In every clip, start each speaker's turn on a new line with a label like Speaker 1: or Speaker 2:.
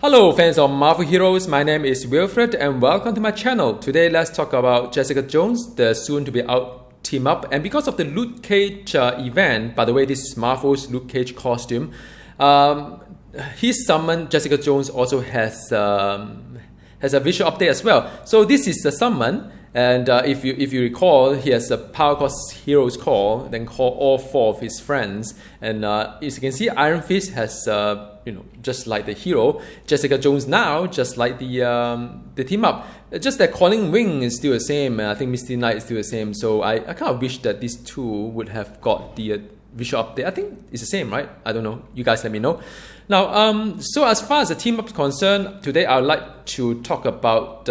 Speaker 1: Hello fans of Marvel Heroes, my name is Wilfred and welcome to my channel. Today let's talk about Jessica Jones, the soon to be out team up. And because of the Luke Cage event, by the way this is Marvel's Luke Cage costume, his summon Jessica Jones also has a visual update as well. So this is the summon, and if you recall, he has a power called Hero's Call, then call all 4 of his friends, and as you can see, Iron Fist has just like the hero, Jessica Jones now just like the team up. Just that Calling Wing is still the same, and I think Misty Knight is still the same. So I kind of wish that these two would have got the visual update. I think it's the same, right? I don't know. You guys let me know. Now, so as far as the team up is concerned, today I would like to talk about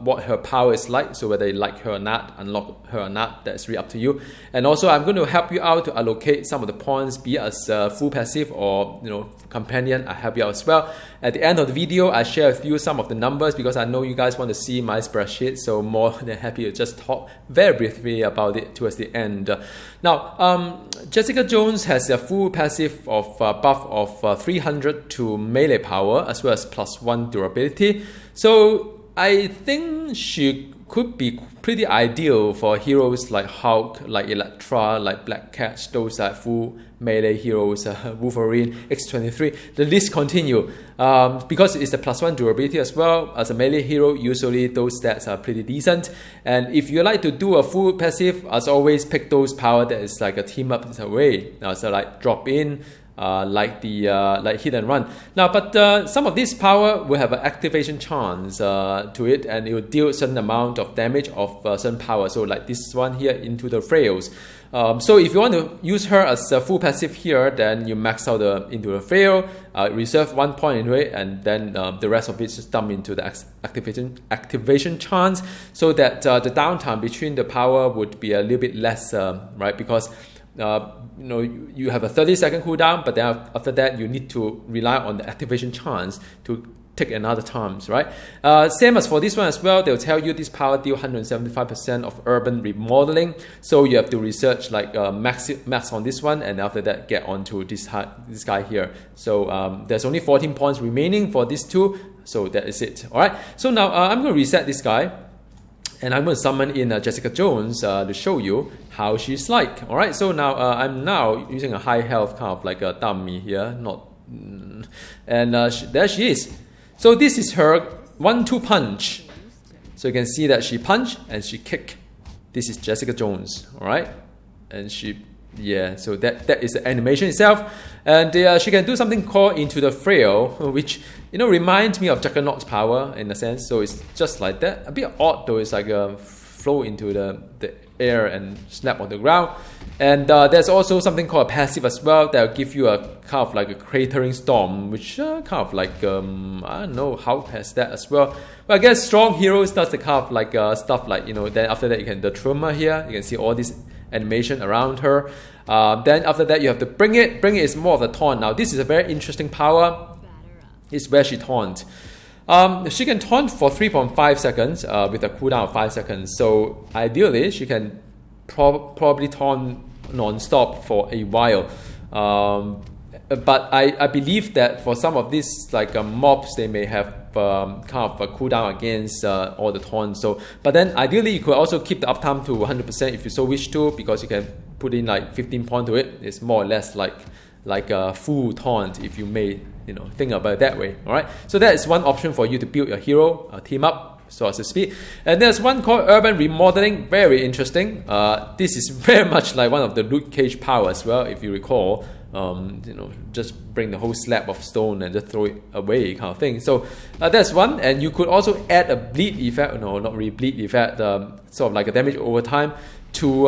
Speaker 1: what her power is like. So whether you like her or not, unlock her or not, that's really up to you. And also, I'm going to help you out to allocate some of the points, be it as full passive or companion. I help you out as well. At the end of the video, I share with you some of the numbers because I know you guys want to see my spreadsheet. So more than happy to just talk very briefly about it towards the end. Now, Jessica Jones has a full passive of buff of 300 to melee power as well as +1 durability. So I think she could be pretty ideal for heroes like Hulk, like Elektra, like Black Cat. Those are full melee heroes, Wolverine, X-23. The list continue because it's a +1 durability as well. As a melee hero, usually those stats are pretty decent. And if you like to do a full passive, as always, pick those power that is like a team up away. So like drop in, like hit and run. Now, but some of this power will have an activation chance to it, and it will deal a certain amount of damage of certain power. So like this one here into the frails. So if you want to use her as a full passive here, then you max out into the frail, reserve 1 point into it, and then the rest of it just dump into the activation chance, so that the downtime between the power would be a little bit less, right? Because you have a 30-second cooldown, but then after that you need to rely on the activation chance to take another times, right? Same as for this one as well. They'll tell you this power deal 175% of urban remodeling, so you have to research like max on this one, and after that get onto this guy here. So there's only 14 points remaining for these two, so that is it. All right. So now I'm going to reset this guy, and I'm going to summon in Jessica Jones to show you how she's like. All right, so now I'm now using a high health kind of like a dummy here, and there she is. So this is her 1-2 punch. So you can see that she punch and she kick. This is Jessica Jones, all right, and so that is the animation itself, and she can do something called into the frail, which reminds me of Juggernaut's power in a sense. So it's just like that, a bit odd though. It's like a flow into the air and snap on the ground. And there's also something called a passive as well that will give you a kind of like a cratering storm, which kind of like I don't know how has that as well. But I guess strong heroes does the kind of like stuff like then after that you can the tremor here, you can see all this animation around her. Then after that you have to bring it. Bring it is more of the taunt. Now this is a very interesting power. It's where she taunt. She can taunt for 3.5 seconds with a cooldown of 5 seconds. So ideally she can probably taunt non-stop for a while. But I believe that for some of these like mobs, they may have kind of a cooldown against all the taunts. So, but then ideally you could also keep the uptime to 100% if you so wish to, because you can put in like 15 points to it. It's more or less like a full taunt if you may think about it that way. All right. So that is one option for you to build your hero team up, so as to speak. And there's one called urban remodeling. Very interesting. This is very much like one of the Luke Cage power as well, if you recall. Just bring the whole slab of stone and just throw it away kind of thing. So that's one. And you could also add a bleed effect. No, not really bleed effect. Sort of like a damage over time to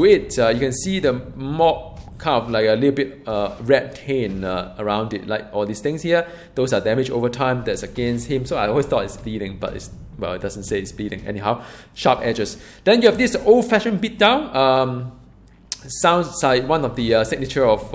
Speaker 1: it. You can see the mob kind of like a little bit red paint around it, like all these things here. Those are damage over time that's against him. So I always thought it's bleeding, but it doesn't say it's bleeding. Anyhow, sharp edges. Then you have this old-fashioned beatdown. Sounds like one of the signature of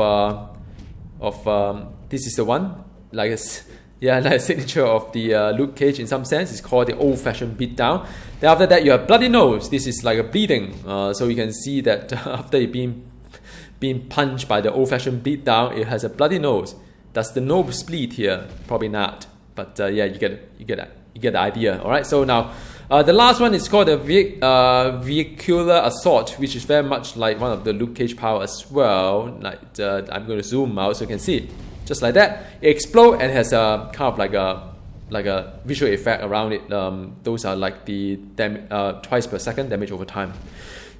Speaker 1: this is the one, like a signature of the Luke Cage in some sense. It's called the old-fashioned beatdown. Then after that you have bloody nose. This is like a bleeding. So you can see that after it being punched by the old-fashioned beatdown, it has a bloody nose. Does the nose bleed here? Probably not. But yeah, you get the idea. All right. So now the last one is called the vehicular assault, which is very much like one of the Luke Cage power as well. Like I'm going to zoom out so you can see, just like that. It explodes and has a kind of like a visual effect around it. Those are like the twice per second damage over time.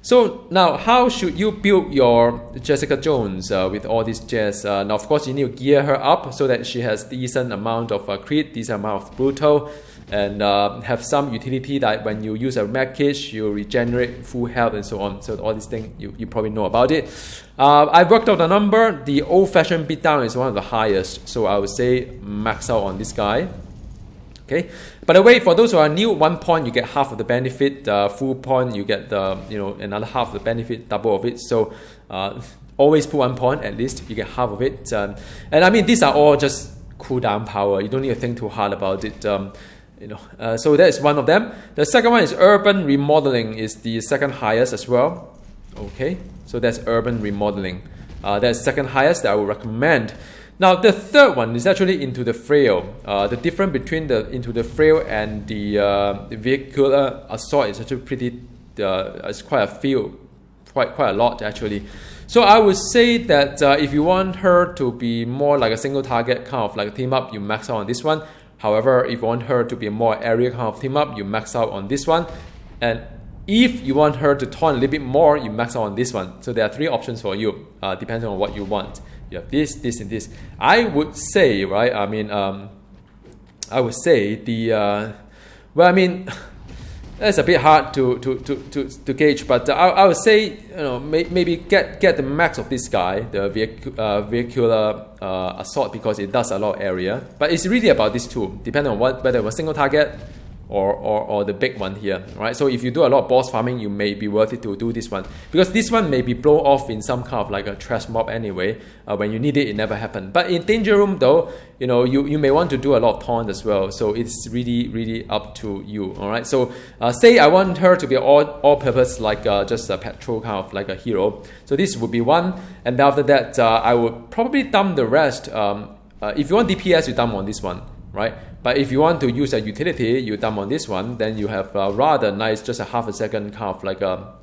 Speaker 1: So now, how should you build your Jessica Jones with all these jets? Now, of course, you need to gear her up so that she has decent amount of crit, decent amount of brutal, and have some utility that when you use a med kit, you regenerate full health and so on. So all these things, you probably know about it. I worked out the number. The old-fashioned beatdown is one of the highest. So I would say max out on this guy. Okay. By the way, for those who are new, 1 point you get half of the benefit. Full point you get another half of the benefit, double of it. So always put 1 point at least. You get half of it. And I mean, these are all just cooldown power. You don't need to think too hard about it. So that is one of them. The second one is urban remodeling. Is the second highest as well. Okay. So that's urban remodeling. That's second highest that I would recommend. Now the third one is actually into the frail. The difference between the into the frail and the vehicular assault is actually pretty. It's quite a lot actually. So I would say that if you want her to be more like a single target kind of like a team up, you max out on this one. However, if you want her to be a more area kind of team up, you max out on this one. And if you want her to taunt a little bit more, you max out on this one. So there are 3 options for you, depending on what you want. You have this, this, and this. I would say, right? I mean, I would say the well, I mean, that's a bit hard to gauge, but I would say maybe get the max of this guy, the vehicular assault, because it does a lot of area. But it's really about these two, depending on whether it was single target or the big one here, right? So if you do a lot of boss farming, you may be worth it to do this one, because this one may be blown off in some kind of like a trash mob anyway. When you need it, it never happened. But in danger room though, you may want to do a lot of taunt as well. So it's really up to you. All right. So say I want her to be all purpose, like just a patrol kind of like a hero. So this would be one, and after that I would probably dump the rest. If you want DPS, you dump on this one, right? But if you want to use a utility, you dump on this one. Then you have rather nice, just a half a second kind of like a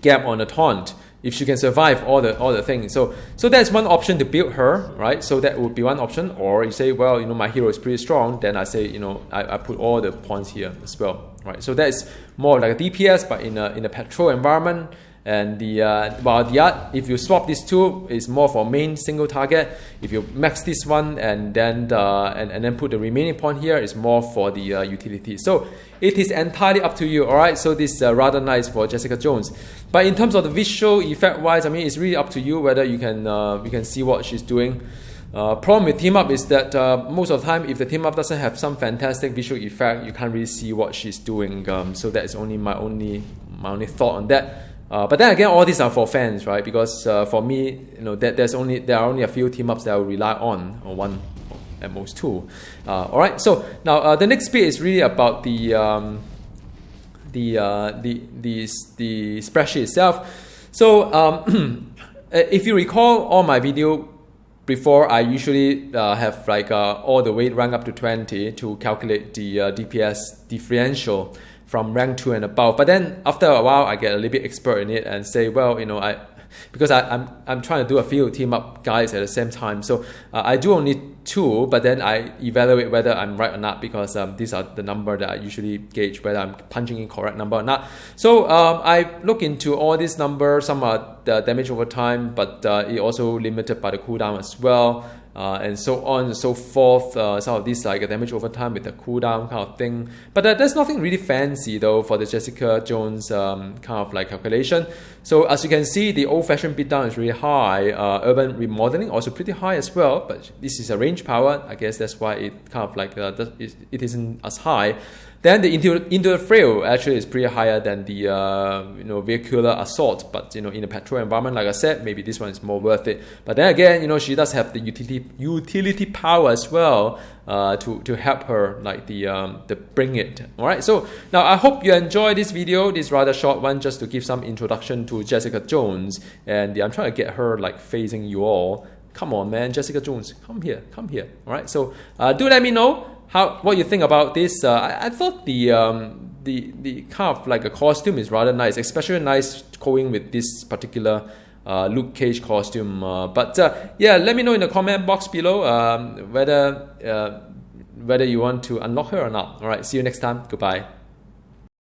Speaker 1: gap on the taunt. If she can survive all the things, so that's one option to build her, right? So that would be one option. Or you say, well, my hero is pretty strong. Then I say, I put all the points here as well, right? So that's more like a DPS, but in a patrol environment. And if you swap these two, it's more for main single target. If you max this one and then put the remaining point here, it's more for the utility. So it is entirely up to you. All right. So this is rather nice for Jessica Jones. But in terms of the visual effect wise, I mean, it's really up to you whether you can see what she's doing. Problem with team up is that most of the time, if the team up doesn't have some fantastic visual effect, you can't really see what she's doing. So that is only my only thought on that. But then again, all these are for fans, right? Because for me, there are only a few team ups that I will rely on, or one, at most two. All right. So now the next bit is really about the spreadsheet itself. So if you recall all my video before, I usually have like all the way rank up to 20 to calculate the DPS differential from rank 2 and above. But then after a while, I get a little bit expert in it and say, well, because I'm trying to do a few team up guys at the same time. So I do only 2, but then I evaluate whether I'm right or not, because these are the number that I usually gauge whether I'm punching in correct number or not. So I look into all these numbers. Some are the damage over time, but it also limited by the cooldown as well. And so on and so forth. Some of these like damage over time with the cooldown kind of thing. But there's nothing really fancy though for the Jessica Jones kind of like calculation. So as you can see, the old-fashioned beatdown is really high. Urban remodeling also pretty high as well. But this is a range power. I guess that's why it kind of like it isn't as high. Then the into the frail actually is pretty higher than the vehicular assault, but in a patrol environment, like I said, maybe this one is more worth it. But then again, she does have the utility power as well to help her, like the bring it. All right. So now I hope you enjoy this video. This rather short one, just to give some introduction to Jessica Jones, and I'm trying to get her like facing you all come on, man, Jessica Jones, come here. All right, so do let me know what you think about this. I thought the kind of like a costume is rather nice, especially nice going with this particular Luke Cage costume. But yeah, let me know in the comment box below whether you want to unlock her or not. All right, see you next time. Goodbye.